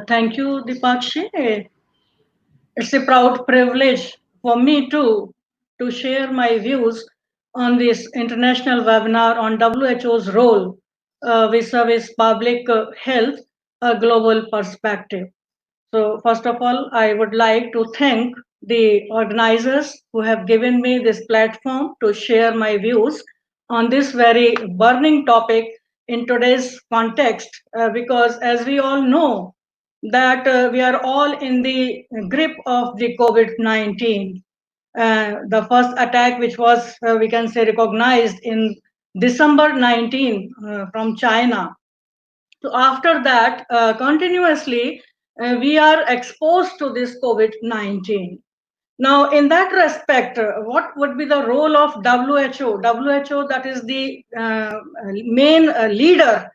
Thank you, Dipakshi. It's a proud privilege for me to share my views on this international webinar on WHO's role vis-a-vis public health, a global perspective. So, first of all, I would like to thank the organizers who have given me this platform to share my views on this very burning topic in today's context, because as we all know, that we are all in the grip of the COVID-19. The first attack, which was, we can say, recognized in December 19 from China. So after that, continuously, we are exposed to this COVID-19. Now, in that respect, what would be the role of WHO? WHO, that is the main leader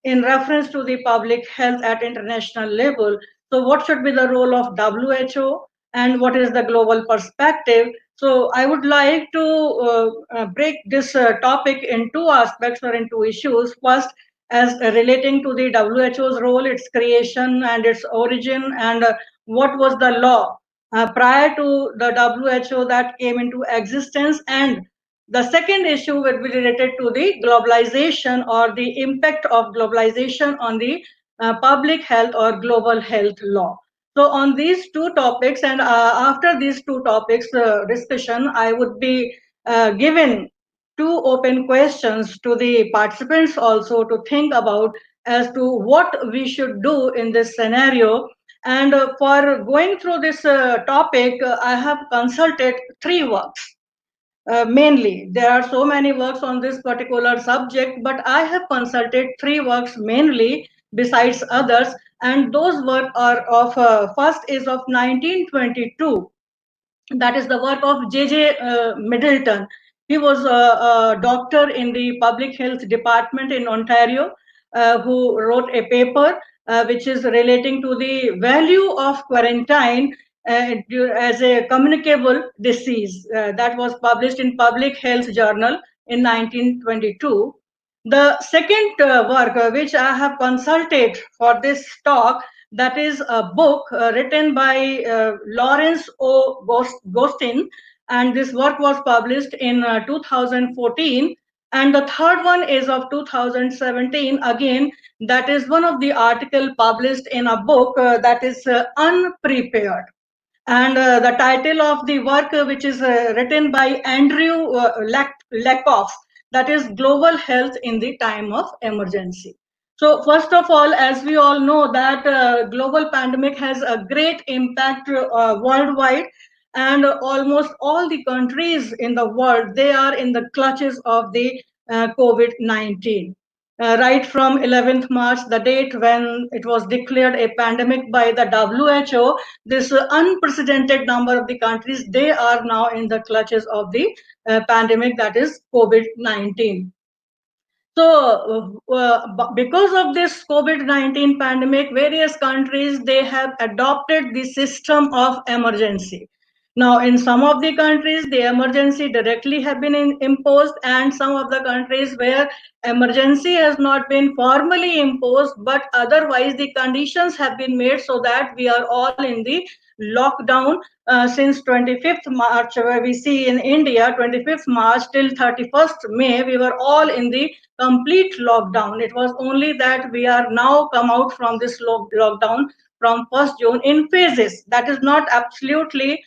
in reference to the public health at international level. So, what should be the role of WHO and what is the global perspective? So, I would like to break this topic in two aspects or in two issues. First, as relating to the WHO's role, its creation and its origin, and what was the law prior to the WHO that came into existence. And the second issue will be related to the globalization or the impact of globalization on the public health or global health law. So on these two topics, and after these two topics discussion, I would be given two open questions to the participants also to think about as to what we should do in this scenario. And for going through this topic, I have consulted three works. Mainly, there are so many works on this particular subject, but I have consulted three works mainly besides others, and those work are of first is of 1922. That is the work of J.J. Middleton. He was a doctor in the public health department in Ontario, who wrote a paper which is relating to the value of quarantine as a communicable disease. That was published in Public Health Journal in 1922. The second work which I have consulted for this talk, that is a book written by Lawrence O. Gostin, and this work was published in 2014. And the third one is of 2017. Again, that is one of the article published in a book that is Unprepared. And the title of the work, which is written by Andrew Lakoff, that is Global Health in the Time of Emergency. So first of all, as we all know that global pandemic has a great impact worldwide, and almost all the countries in the world, they are in the clutches of the COVID-19. Right from 11th March, the date when it was declared a pandemic by the WHO, this unprecedented number of the countries, they are now in the clutches of the pandemic, that is COVID-19. So, because of this COVID-19 pandemic, various countries, they have adopted the system of emergency. Now, in some of the countries, the emergency directly have been imposed, and some of the countries where emergency has not been formally imposed, but otherwise the conditions have been made so that we are all in the lockdown since 25th March, where we see in India, 25th March till 31st May, we were all in the complete lockdown. It was only that we are now come out from this lockdown from 1st June in phases. That is not absolutely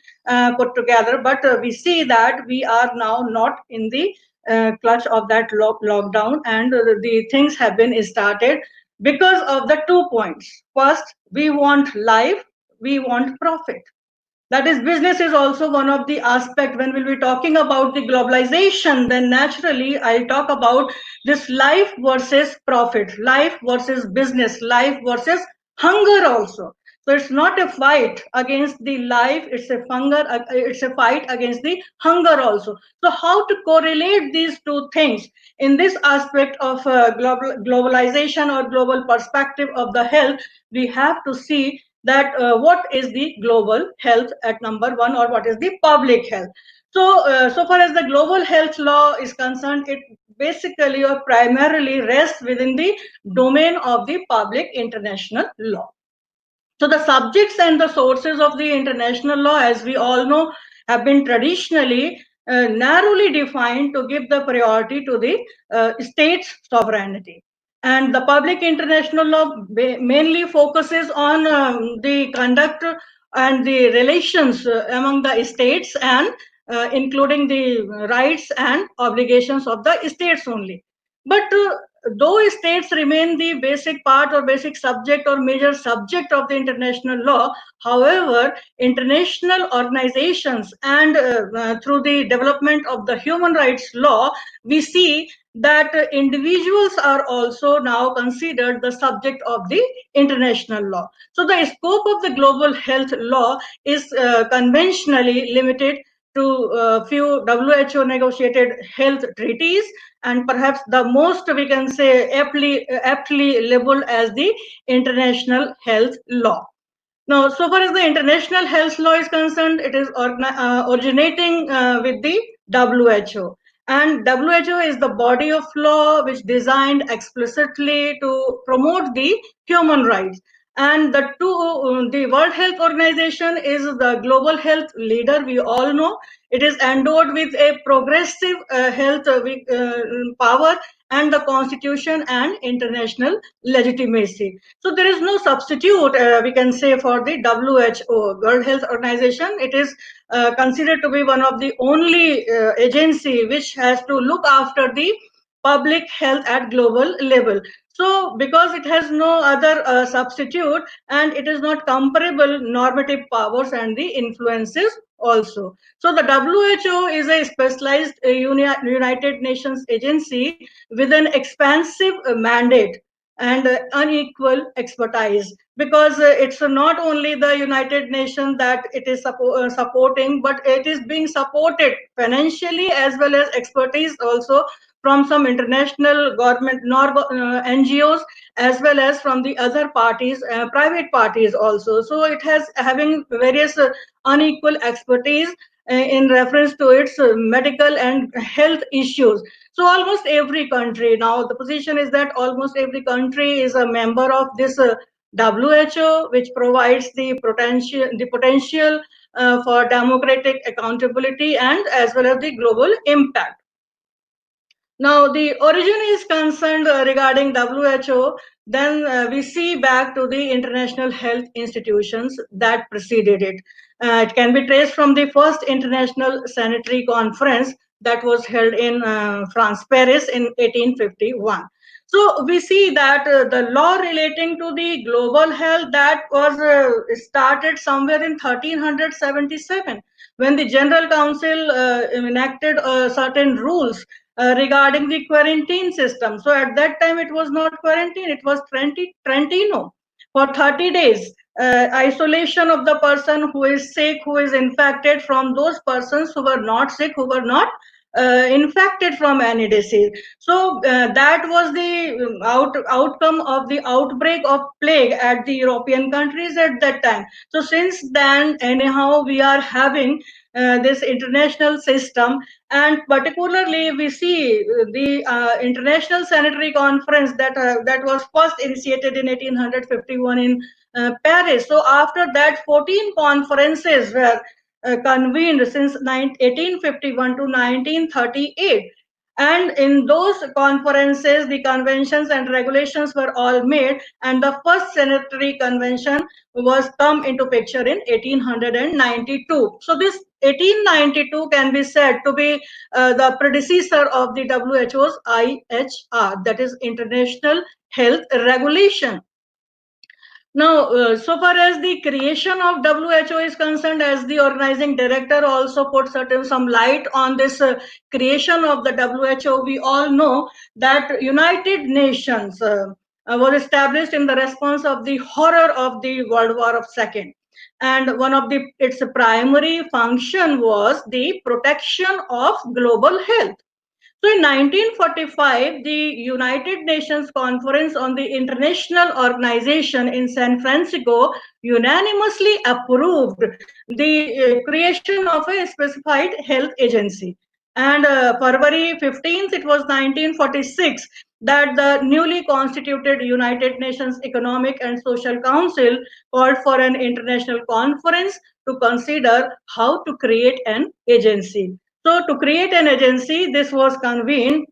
put together, but we see that we are now not in the clutch of that lockdown, and the things have been started because of the 2 points. First, we want life, we want profit. That is, business is also one of the aspect. When we'll be talking about the globalization, then naturally I'll talk about this life versus profit, life versus business, life versus hunger also. So it's not a fight against the life, it's a fight against the hunger also. So how to correlate these two things in this aspect of globalization or global perspective of the health? We have to see that what is the global health at number one, or what is the public health. So so far as the global health law is concerned, it basically or primarily rests within the domain of the public international law. So the subjects and the sources of the international law, as we all know, have been traditionally narrowly defined to give the priority to the state's sovereignty. And the public international law mainly focuses on the conduct and the relations among the states, and including the rights and obligations of the states only. But though states remain the basic part or basic subject or major subject of the international law, however, international organizations and through the development of the human rights law, we see that individuals are also now considered the subject of the international law. So the scope of the global health law is conventionally limited to few WHO negotiated health treaties, and perhaps the most we can say aptly labeled as the international health law. Now, so far as the international health law is concerned, it is originating with the WHO. And WHO is the body of law which designed explicitly to promote the human rights. And the World Health Organization is the global health leader. We all know it is endowed with a progressive health power and the constitution and international legitimacy. So there is no substitute, we can say, for the WHO, World Health Organization. It is considered to be one of the only agency which has to look after the public health at global level. So because it has no other substitute, and it is not comparable normative powers and the influences also. So the WHO is a specialized United Nations agency with an expansive mandate and unequal expertise, because it's not only the United Nations that it is supporting, but it is being supported financially as well as expertise also from some international government NGOs, as well as from the other parties, private parties also. So it has having various unequal expertise in reference to its medical and health issues. So almost every country now, the position is that almost every country is a member of this WHO, which provides the potential for democratic accountability and as well as the global impact. Now, the origin is concerned regarding WHO, then we see back to the international health institutions that preceded it. It can be traced from the first International Sanitary Conference that was held in France, Paris in 1851. So we see that the law relating to the global health that was started somewhere in 1377, when the General Council enacted certain rules regarding the quarantine system. So at that time, it was not quarantine, it was Trentino for 30 days. Isolation of the person who is sick, who is infected, from those persons who were not sick, who were not infected from any disease. So that was the outcome of the outbreak of plague at the European countries at that time. So since then, anyhow, we are having this international system, and particularly we see the International Sanitary Conference that was first initiated in 1851 in Paris. So after that, 14 conferences were convened since 1851 to 1938. And in those conferences, the conventions and regulations were all made, and the first sanitary convention was come into picture in 1892. So this 1892 can be said to be the predecessor of the WHO's IHR, that is International Health Regulation. Now, so far as the creation of WHO is concerned, as the organizing director also put some light on this creation of the WHO, we all know that United Nations was established in the response of the horror of the World War of Second, and one of its primary function was the protection of global health. So in 1945, the United Nations Conference on the International Organization in San Francisco unanimously approved the creation of a specified health agency. And February 15th, it was 1946, that the newly constituted United Nations Economic and Social Council called for an international conference to consider how to create an agency. So to create an agency, this was convened,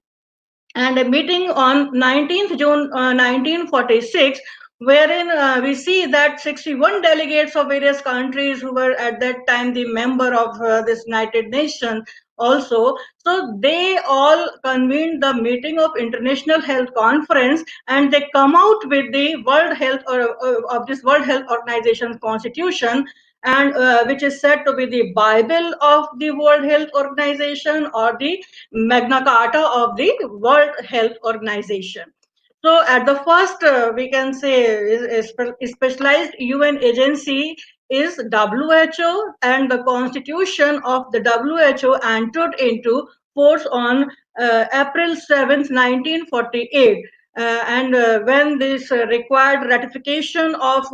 and a meeting on 19th June 1946, wherein we see that 61 delegates of various countries who were at that time the member of this United Nations also. So they all convened the meeting of International Health Conference, and they come out with the World Health, or of this World Health Organization Constitution, and which is said to be the Bible of the World Health Organization, or the Magna Carta of the World Health Organization. So, at the first, we can say specialized UN agency is WHO, and the constitution of the WHO entered into force on April 7th, 1948. And when this required ratification of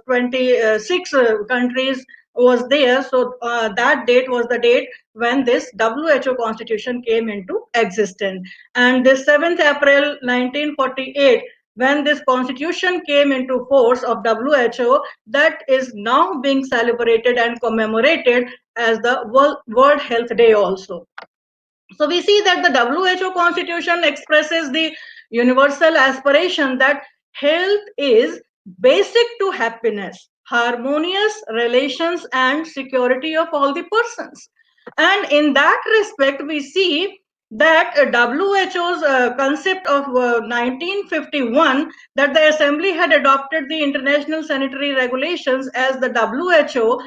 26 countries was there, so that date was the date when this WHO constitution came into existence. And this 7th April 1948, when this constitution came into force of WHO, that is now being celebrated and commemorated as the World Health Day also. So we see that the WHO constitution expresses the universal aspiration that health is basic to happiness, harmonious relations, and security of all the persons. And in that respect, we see that WHO's concept of 1951, that the Assembly had adopted the International Sanitary Regulations as the WHO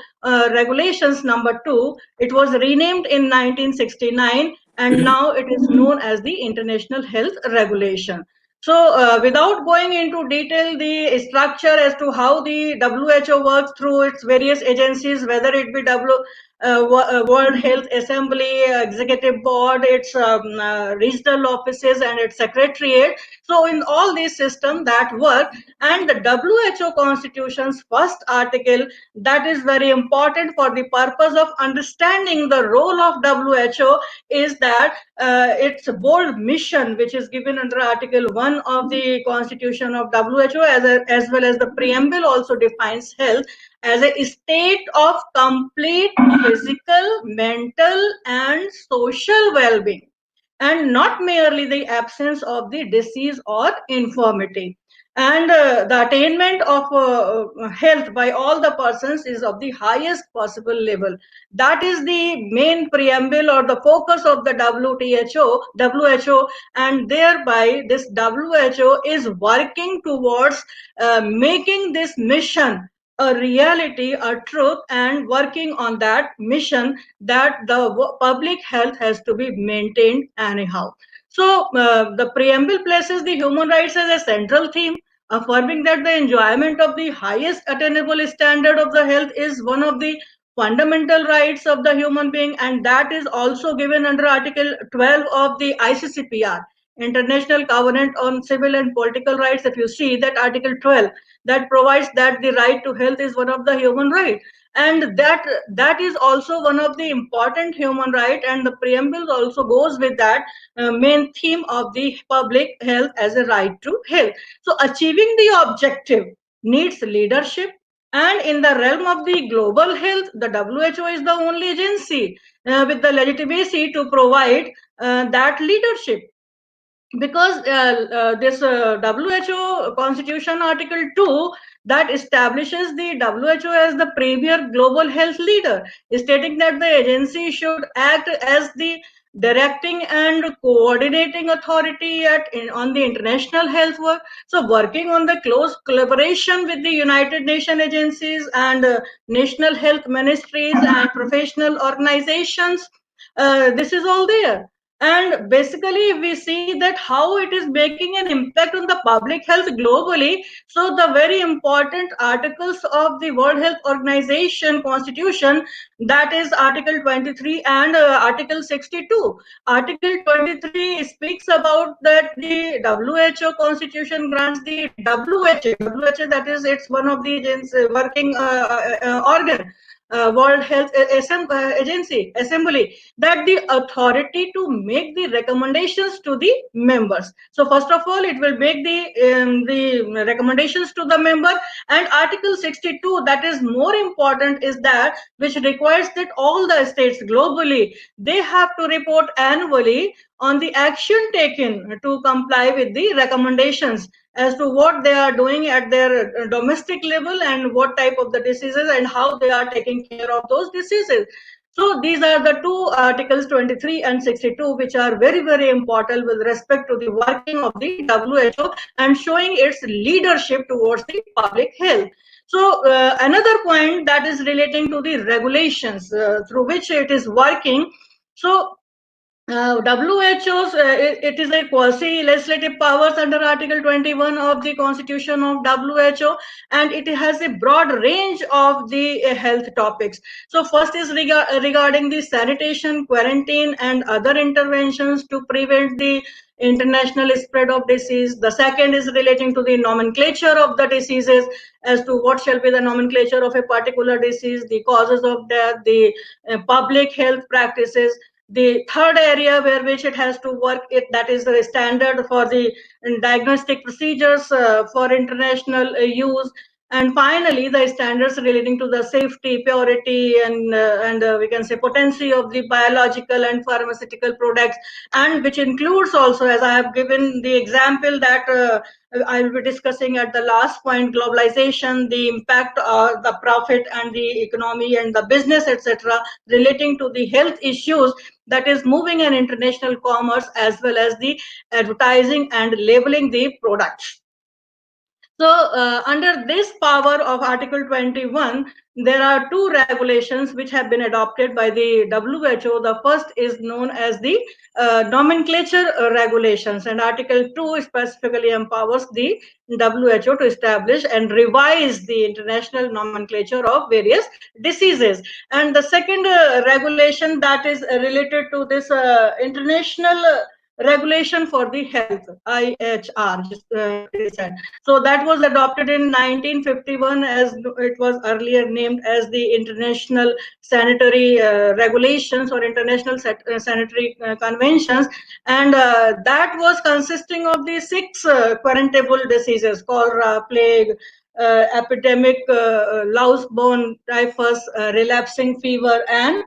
Regulations number 2. It was renamed in 1969, and now it is known as the International Health Regulation. So, without going into detail the structure as to how the WHO works through its various agencies, whether it be World Health Assembly, Executive Board, its regional offices, and its secretariat. So, in all these systems that work, and the WHO Constitution's first article, that is very important for the purpose of understanding the role of WHO, is that its bold mission, which is given under Article 1 of the Constitution of WHO, as well as the preamble, also defines health as a state of complete physical, mental, and social well-being, and not merely the absence of the disease or infirmity. And the attainment of health by all the persons is of the highest possible level. That is the main preamble or the focus of the WHO, and thereby this WHO is working towards making this mission a reality, a truth, and working on that mission, that the public health has to be maintained anyhow. So, the preamble places the human rights as a central theme, affirming that the enjoyment of the highest attainable standard of the health is one of the fundamental rights of the human being, and that is also given under Article 12 of the ICCPR, International Covenant on Civil and Political Rights. If you see that Article 12, that provides that the right to health is one of the human right, and that is also one of the important human right, and the preamble also goes with that main theme of the public health as a right to health. So achieving the objective needs leadership, and in the realm of the global health, the WHO is the only agency with the legitimacy to provide that leadership, because this WHO Constitution Article 2, that establishes the WHO as the premier global health leader, stating that the agency should act as the directing and coordinating authority on the international health work. So working on the close collaboration with the United Nations agencies and national health ministries and professional organizations, this is all there. And basically we see that how it is making an impact on the public health globally. So the very important articles of the World Health Organization Constitution, that is Article 23 and Article 62. Article 23 speaks about that the WHO Constitution grants the WHO, that is, it's one of the working organ, World Health Agency Assembly, that the authority to make the recommendations to the members. So first of all, it will make the recommendations to the member. And Article 62, that is more important, is that which requires that all the states globally, they have to report annually on the action taken to comply with the recommendations, as to what they are doing at their domestic level and what type of the diseases and how they are taking care of those diseases. So these are the two articles 23 and 62, which are very, very important with respect to the working of the WHO and showing its leadership towards the public health. So another point that is relating to the regulations through which it is working. So WHO's, it is a quasi-legislative powers under Article 21 of the Constitution of WHO, and it has a broad range of the health topics. So first is regarding the sanitation, quarantine, and other interventions to prevent the international spread of disease. The second is relating to the nomenclature of the diseases, as to what shall be the nomenclature of a particular disease, the causes of death, the public health practices. The third area where which it has to work, that is the standard for the diagnostic procedures for international use. And finally, the standards relating to the safety, purity, and we can say potency of the biological and pharmaceutical products, and which includes also, as I have given the example that I will be discussing at the last point, globalization, the impact, the profit and the economy and the business, etc., relating to the health issues, that is moving an international commerce, as well as the advertising and labeling the products. So under this power of Article 21, there are two regulations which have been adopted by the WHO. The first is known as the nomenclature regulations, and Article 2 specifically empowers the WHO to establish and revise the international nomenclature of various diseases. And the second regulation that is related to this international regulation for the health, IHR, it is said. So that was adopted in 1951, as it was earlier named as the International Sanitary Regulations or International Sanitary Conventions, and that was consisting of the 6 quarantable diseases: cholera, plague, epidemic, louse-borne typhus, relapsing fever, and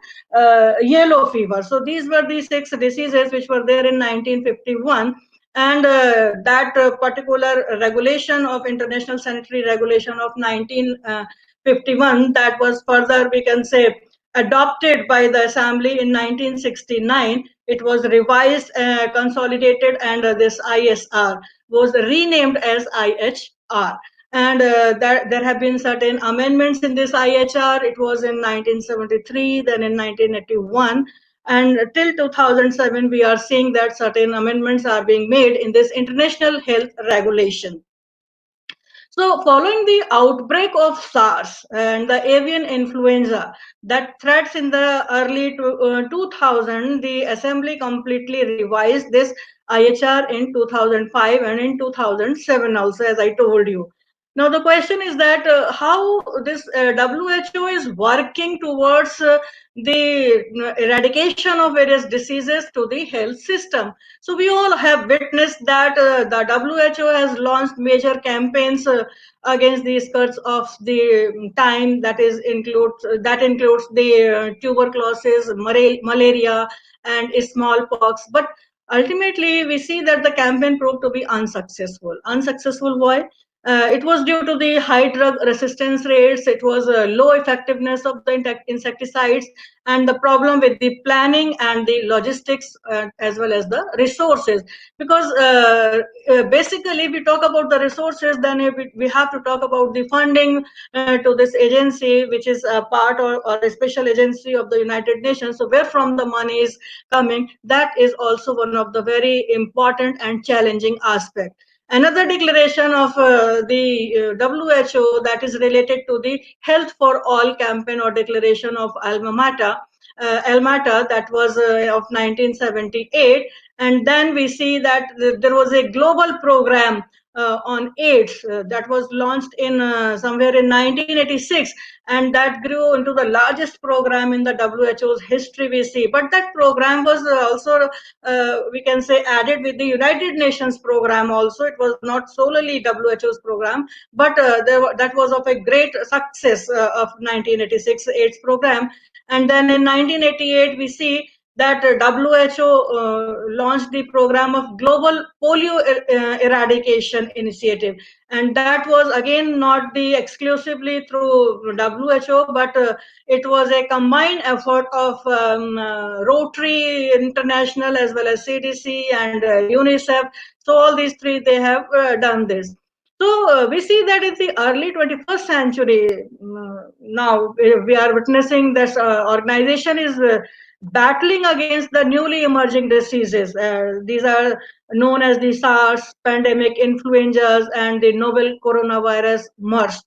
yellow fever. So these were the 6 diseases which were there in 1951. And that particular regulation of International Sanitary Regulation of 1951, that was further, we can say, adopted by the Assembly in 1969. It was revised, consolidated, and this ISR was renamed as IHR. And there have been certain amendments in this IHR. It was in 1973, then in 1981. And till 2007, we are seeing that certain amendments are being made in this international health regulation. So following the outbreak of SARS and the avian influenza that threats in the early 2000, the Assembly completely revised this IHR in 2005 and in 2007 also, as I told you. Now the question is that how this WHO is working towards the eradication of various diseases to the health system. So we all have witnessed that the WHO has launched major campaigns against the skirts of the time, that includes the tuberculosis, malaria, and smallpox. But ultimately, we see that the campaign proved to be unsuccessful. Unsuccessful why? It was due to the high drug resistance rates, it was low effectiveness of the insecticides, and the problem with the planning and the logistics, as well as the resources. Because basically, if we talk about the resources, then we have to talk about the funding to this agency, which is a part or a special agency of the United Nations. So where from the money is coming, that is also one of the very important and challenging aspects. Another declaration of the WHO, that is related to the Health for All campaign or declaration of Alma Mater, that was of 1978. And then we see that there was a global program on AIDS that was launched in somewhere in 1986, and that grew into the largest program in the WHO's history we see. But that program was also, we can say, added with the United Nations program also. It was not solely WHO's program, but that was of a great success of 1986 AIDS program. And then in 1988, we see that WHO launched the program of Global Polio Eradication Initiative, and that was again not the exclusively through WHO, but it was a combined effort of Rotary International as well as CDC and UNICEF. So all these three, they have done this. So we see that in the early 21st century, now we are witnessing this organization is battling against the newly emerging diseases. These are known as the SARS, pandemic influenzas, and the novel coronavirus MERS.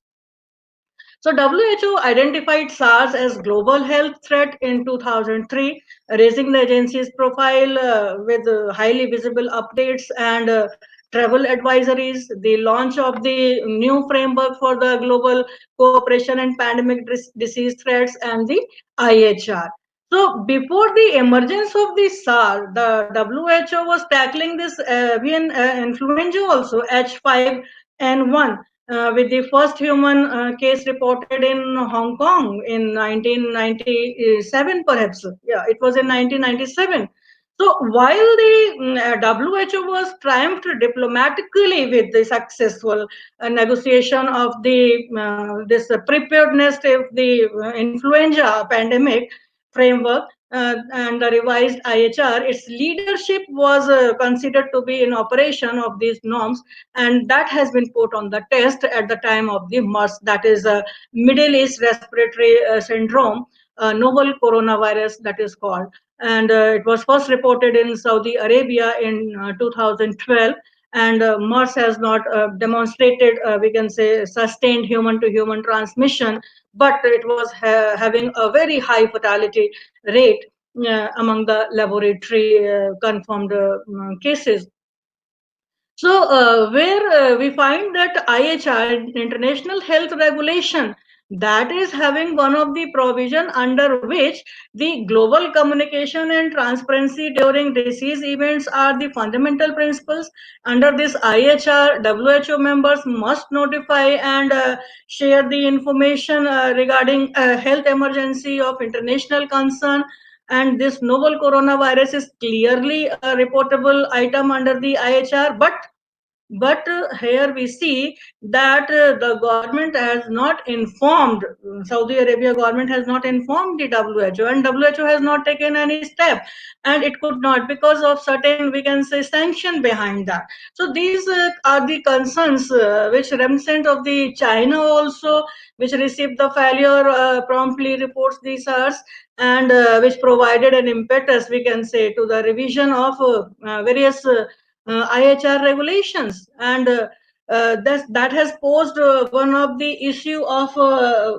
So WHO identified SARS as global health threat in 2003, raising the agency's profile with highly visible updates and travel advisories, the launch of the new framework for the global cooperation and pandemic disease threats, and the IHR. So before the emergence of the SARS, the WHO was tackling this avian influenza also, H5N1, with the first human case reported in Hong Kong in 1997, perhaps. Yeah, it was in 1997. So while the WHO was triumphed diplomatically with the successful negotiation of the this preparedness of the influenza pandemic framework and the revised IHR, its leadership was considered to be in operation of these norms, and that has been put on the test at the time of the MERS, that is Middle East Respiratory Syndrome, novel coronavirus that is called. And it was first reported in Saudi Arabia in 2012. And MERS has not demonstrated, we can say, sustained human to human transmission, but it was having a very high fatality rate among the laboratory confirmed cases. So, where we find that IHR, International Health Regulation, that is having one of the provision under which the global communication and transparency during disease events are the fundamental principles. Under this IHR, WHO members must notify and share the information regarding health emergency of international concern, and this novel coronavirus is clearly a reportable item under the IHR. But here we see that the government has not informed, Saudi Arabia government has not informed the WHO, and WHO has not taken any step, and it could not because of certain, we can say, sanction behind that. So these are the concerns which reminiscent of the China also, which received the failure, promptly reports the SARS, and which provided an impetus, we can say, to the revision of various IHR regulations, and that has posed one of the issue of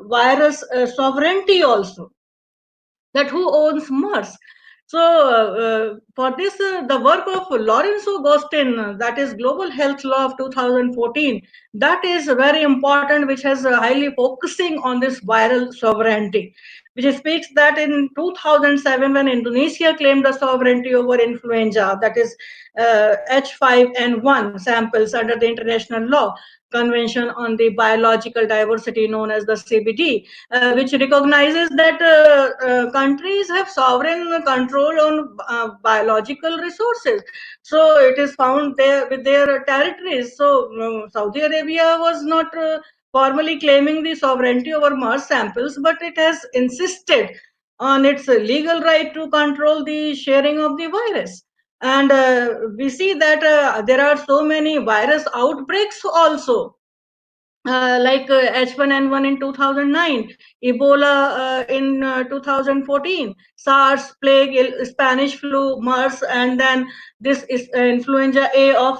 virus sovereignty also, that who owns Mars. So, for this, the work of Lorenzo Gostin, that is Global Health Law of 2014, that is very important, which has highly focusing on this viral sovereignty, which speaks that in 2007, when Indonesia claimed the sovereignty over influenza, that is H5N1 samples under the international law, Convention on the Biological Diversity, known as the CBD, which recognizes that countries have sovereign control on biological resources. So it is found there with their territories. So Saudi Arabia was not formally claiming the sovereignty over Mars samples, but it has insisted on its legal right to control the sharing of the virus. And we see that there are so many virus outbreaks also, like H1N1 in 2009, Ebola in 2014, SARS, plague, Spanish flu, MERS, and then this is influenza A of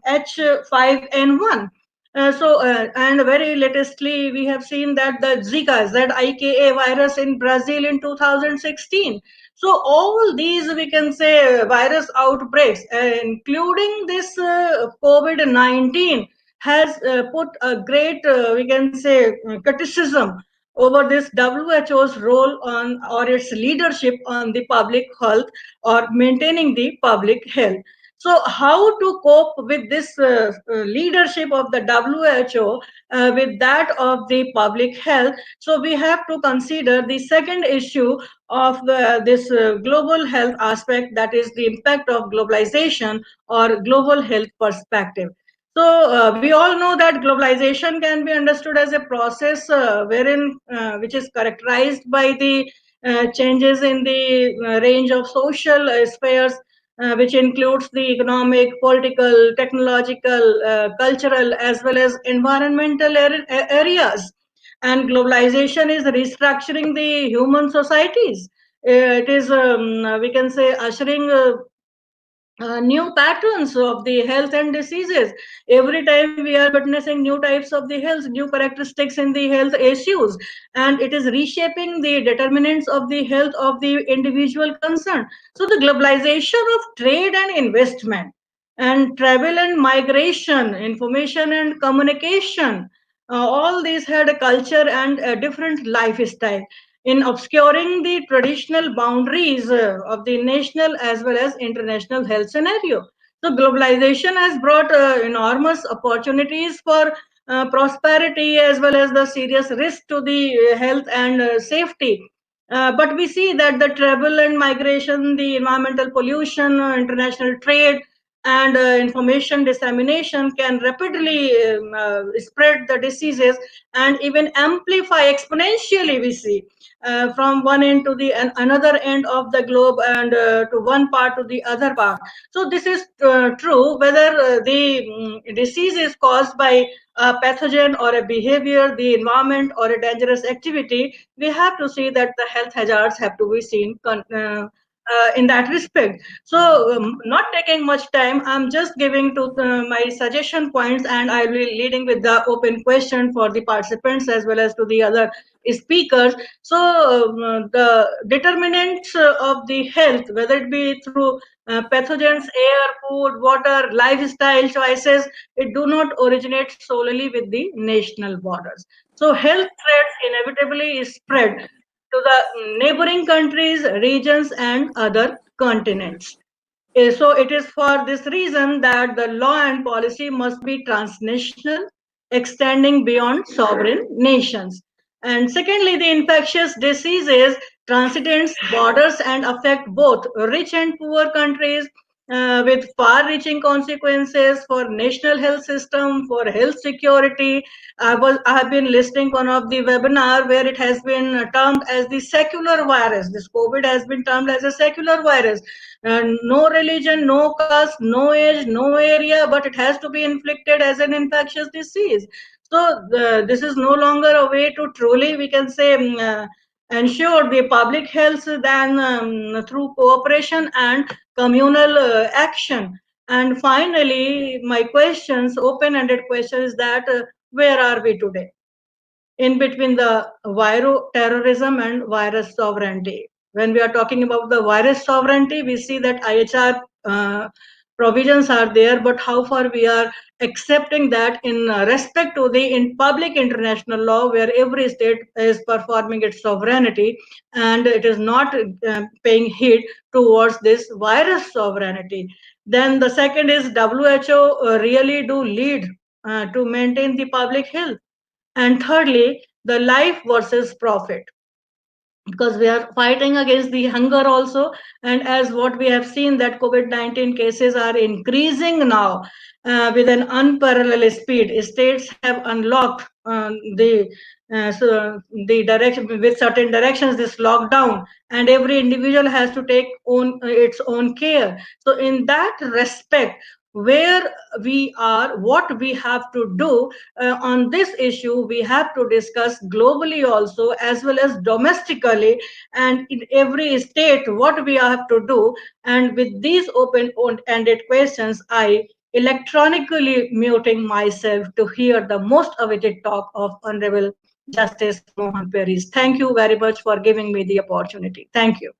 H5N1. And very latestly, we have seen that the Zika, ZIKA virus in Brazil in 2016. So all these, we can say, virus outbreaks, including this COVID-19, has put a great, we can say, criticism over this WHO's role on, or its leadership on the public health or maintaining the public health. So how to cope with this leadership of the WHO with that of the public health? So we have to consider the second issue of this global health aspect, that is the impact of globalization or global health perspective. So we all know that globalization can be understood as a process wherein which is characterized by the changes in the range of social spheres, which includes the economic, political, technological, cultural, as well as environmental areas. And globalization is restructuring the human societies. It is, we can say, ushering new patterns of the health and diseases. Every time we are witnessing new types of the health, new characteristics in the health issues, and it is reshaping the determinants of the health of the individual concerned. So the globalization of trade and investment, and travel and migration, information and communication, all these had a culture and a different lifestyle in obscuring the traditional boundaries of the national as well as international health scenario. So globalization has brought enormous opportunities for prosperity as well as the serious risk to the health and safety. But we see that the travel and migration, the environmental pollution, international trade, and information dissemination can rapidly spread the diseases and even amplify exponentially, we see, from one end to the another end of the globe, and to one part to the other part. So this is true whether the disease is caused by a pathogen or a behavior, the environment, or a dangerous activity. We have to see that the health hazards have to be seen in that respect. So not taking much time, I'm just giving to my suggestion points, and I'll be leading with the open question for the participants as well as to the other speakers. So the determinants of the health, whether it be through pathogens, air, food, water, lifestyle choices, it do not originate solely with the national borders. So health threats inevitably is spread to the neighboring countries, regions, and other continents. So it is for this reason that the law and policy must be transnational, extending beyond sovereign nations. And secondly, the infectious diseases transcends borders and affect both rich and poor countries, with far-reaching consequences for national health system, for health security. I have been listening one of the webinar where it has been termed as the secular virus. This COVID has been termed as a secular virus, and no religion, no caste, no age, no area, but it has to be inflicted as an infectious disease. So this is no longer a way to truly, we can say, ensure the public health than through cooperation and communal action. And finally, my questions, open-ended question, is that where are we today in between the viro terrorism and virus sovereignty? When we are talking about the virus sovereignty, we see that IHR provisions are there, but how far we are accepting that in respect to the in public international law, where every state is performing its sovereignty and it is not paying heed towards this virus sovereignty. Then the second is WHO really do lead to maintain the public health. And thirdly, the life versus profit, because we are fighting against the hunger also. And as what we have seen, that COVID-19 cases are increasing now with an unparalleled speed. States have unlocked so the direction, with certain directions, this lockdown, and every individual has to take its own care. So in that respect, where we are, what we have to do on this issue, we have to discuss globally also as well as domestically, and in every state what we have to do. And with these open-ended questions, I electronically muting myself to hear the most awaited talk of Honorable Justice Mohan Paris. Thank you very much for giving me the opportunity. Thank you.